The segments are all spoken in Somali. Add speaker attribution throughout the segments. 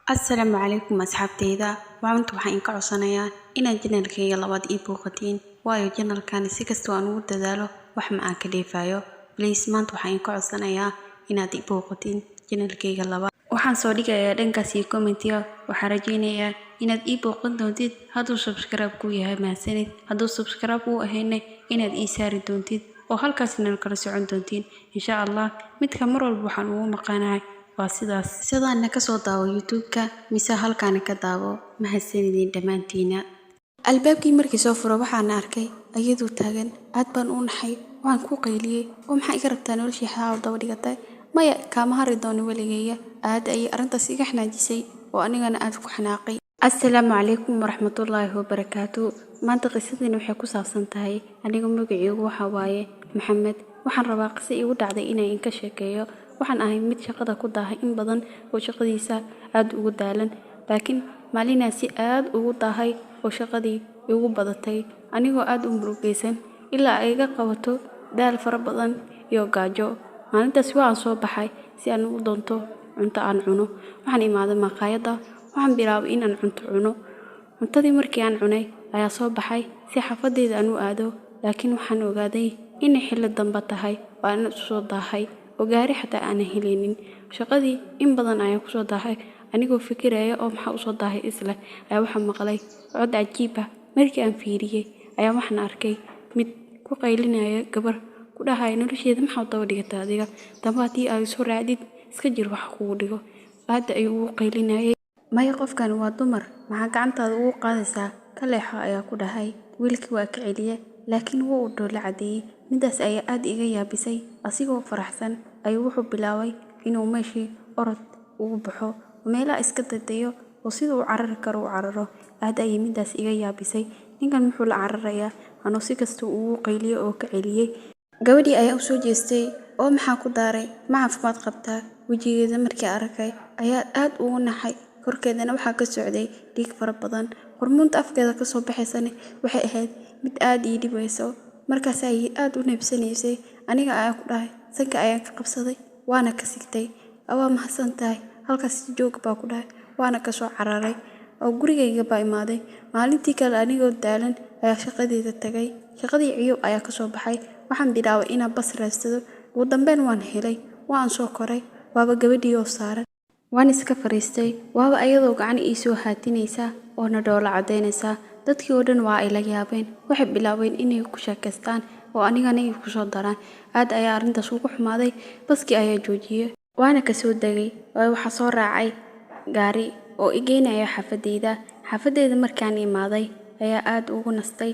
Speaker 1: السلام عليكم أصحابتيدا وعنتو waxaan ka codsanayaa inaad channelkayga labaad ii booqatiin waayo channelkan si kastoo aan ugu dadaalo wax ma aan ka dheefayo please maanta waxaan ka codsanayaa inaad ii booqatiin channelkayga labaad waxaan soo dhigayaa dhankaas iyo comment-iga waxaan rajaynayaa inaad ii booqan doontid hadduu subscribe ku yahay mahadsanid hadduu subscribe u ahayna inaad ii saari doontid oo halkaas inaad kala socon doontiin insha Allah midka mar walba waxaan ugu maqanahay waa sidaas sidaan ka soo daawo YouTube-ka mise halkaan ka daawo mahadsanidin dhamaantiina albaabkii markii soo furo waxaan arkay ayadu taagan aad baan u naxay waan ku qayliyay oo maxay iga rabtaa noloshii xaal daba dhigatay maya kama hari doono waligeeya aad ay arintaas iga xanaajisay oo anigana aad ku xanaaqay assalaamu calaykum waraxmatullaahi wabarakaatuh maanta qisadani waxay ku saabsan tahay aniga magacaygu waxa waaye Maxamed waxaan rabaa qisa igu dhacday inaan ka sheekeeyo waxaan ahay mid shaqada ku daahay in badan oo shaqadiisa aad ugu daalan laakiin maalinaasi aad ugu daahay oo shaqadii ugu badatay anigoo aad u murugaysan ilaa ay iga qabato daal fara badan iyo gaajo maalintaas waan soo baxay si aan u doonto cunto aan cuno waxaan imaaday maqaayada waxaan bilaabay inaan cunto cuno cuntadii markii aan cunay ayaa soo baxay si xafadeeda aan u aado laakiin waxaan ogaaday in xilli dambe tahay oo aan soo daahay oo gaari xataa aan helinin shaqadii in badan ayaan ku soo daahay anigoo fikiraya oo maxaa u soo daahay isla ayaa waxaan maqlay cod cajiib ah markii aan fiiriyay ayaa waxaan arkay mid ku qaylinaya gabar ku dhahay nolosheeda maxaa daba dhigatay adiga dambaadii ay soo raacdid iska jir wax kugu dhigo aad ay ugu qaylinayay maya qofkan waa dumar maxaa gacantaada ugu qaadaysaa ka leexo ayaa ku dhahay wiilkii waa ka celiyay laakiin wuu u dhoola cadeeyay midaas ayaa aad iga yaabisay asigoo faraxsan ayuu wuxuu bilaabay inuu meeshii orod ugu baxo meelaha iska dadayo oo sidoo uu carari karo u cararo aad ay midaas iga yaabisay ninkan muxuu la cararayaa anoo si kastoo ugu qayliyo oo ka celiyay gabadhii ayaa u soo jeestay oo maxaa ku daaray ma caafimaad qabtaa wajigeeda markii arkay ayaa aad ugu naxay korkeedana waxaa ka socday dhiig fara badan hormoonta afkeeda ka soo baxaysana waxay ahayd mid aad ii dhibayso markaas ay aad u neebsanaysay aniga ayaa ku dhahay sanka ayaan ka qabsaday waana ka sigtay awaa mahadsan tahay halkaas joog baa ku dhahay waana ka soo cararay oo gurigayga baa imaaday maalintii kale anigoo daalan ayaa shaqadeeda tagay shaqadii ciyow ayaa ka soo baxay waxaan bilaabay inaan bas raadsado ugu dambeyn waan helay waan soo koray waaba gabadhii oo saaran waan iska fariistay waaba ayadoo gacan ii soo haatinaysa oo na dhoola cadeynaysa dadkii oo dhan waa ay la yaabeen waxay bilaabeen inay ku sheekaystaan oo anigana ay ku soo daraan aad ayaa arintaas ugu xumaaday baskii ayaa joojiyay waana ka soo dagay oo waxa soo raacay gaari oo igeynaya xafadeeda markaan imaaday ayaa aad ugu nastay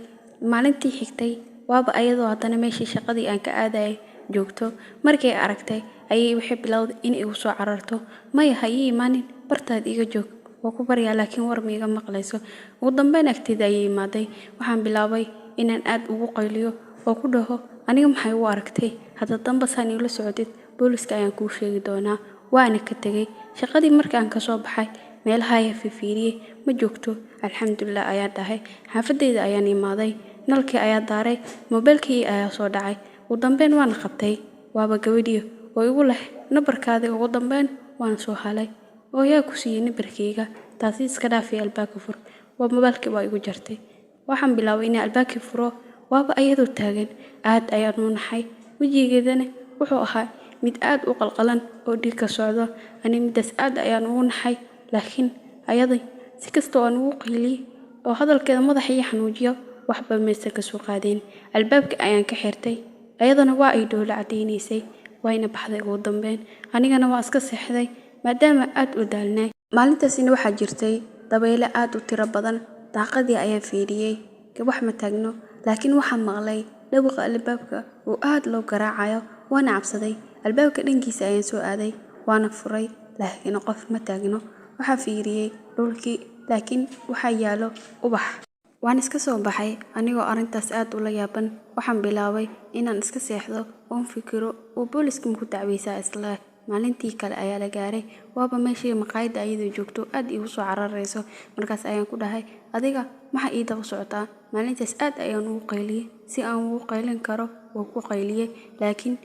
Speaker 1: maalintii xigtay waaba ayadoo haddana meeshii shaqadii aan ka aaday joogto markay aragtay ayay waxay bilowday in ay soo cararto maya ha ii imaanin bartaad iga joog oo ku baryaa laakiin war ma iga maqlayso ugu dambeyn agteeda ayay imaaday waxaan bilaabay inaan aad ugu qayliyo oo ku dhaho aniga maxay u aragtay hadda dambe saan ila socodid booliska ayaan kuu sheegi doonaa waana ka tagay shaqadii markaan ka soo baxay meelaha ay fiiriyay ma joogto alxamdulillah ayaa dhahay xafadeeda ayaan imaaday nalkii ayaa daaray mobilkii ayaa soo dhacay ugu dambeyn waan qabtay waaba gabadhii oo igu leh nabarkaada ugu dambeyn waan soo halay oo yaa ku siiyay nabarkayga taasi iska dhaafay albaabka fur waa mobilkii baa igu jartay waxaan bilaabay inaan albaabkii furo waaba ayadoo taagan aad ayaan u naxay wajigeedana wuxuu ahaa mid aad u qalqalan oo dhiig ka socdo aniga midaas aad ayaan ugu naxay laakiin ayaday si kastoo aan ugu qayliyay oo hadalkeeda madaxa ii xanuujiyo waxba meesha ka soo qaadeen albaabka ayaan ka xirtay ayadana waa ay dhoola cadeynaysay wayna baxday ugu dambeyn anigana waa iska seexday maadaama aad u daalnay maalintaasina waxaa jirtay dabaylo aad u tiro badan daaqadii ayaan fiiriyay wax ma taagno laakiin waxaan maqlay dhawaqa albaabka oo aad loo garaacayo waana cabsaday albaabka dhankiisa ayaan soo aaday waana furay laakiin qof ma taagno waxaa fiiriyay dhulkii laakiin waxaa yaalo ubax waan iska soo baxay anigoo arintaas aad u la yaaban waxaan bilaabay inaan iska seexdo oo fikiro oo booliska ku dacwaysaa isla maalintii kale ayaa la gaaray waaba meeshii maqaayada ayadoo joogto aad igu soo cararayso markaas ayaan ku dhahay adiga maxaa ii daba socotaa maalintaas aad ayaan ugu qayliyay si aan ugu qaylin karo oo ku qayliyay laakiin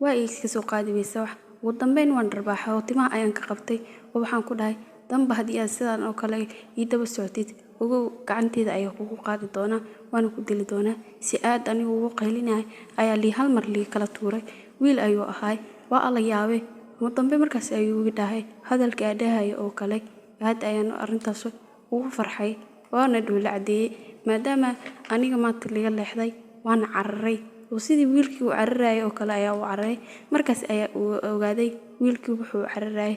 Speaker 1: waa iska soo qaadi waysa wax ugu dambeyn waan dharbaaxay oo timaha ayaan ka qabtay oo waxaan ku dhahay damba haddii aad sidaan oo kale ii daba socotid ogow gacanteeda ayaa kugu qaadi doonaa waana ku dili doonaa si aad anigu ugu qaylinahay ayaa lii hal mar lii kala tuuray wiil ayuu ahaay waa alla yaabay ugu dambe markaas ayuu ii dhahay hadalka aadhahay oo kale aad ayaan arrintaas ugu farxay waana dhoola cadeeyay maadaama aniga maanta liga leexday waana cararay oo sidii wiilkii uu cararayay oo kale ayaa u cararay markaas ayaa uu ogaaday wiilkii wuxuu cararayay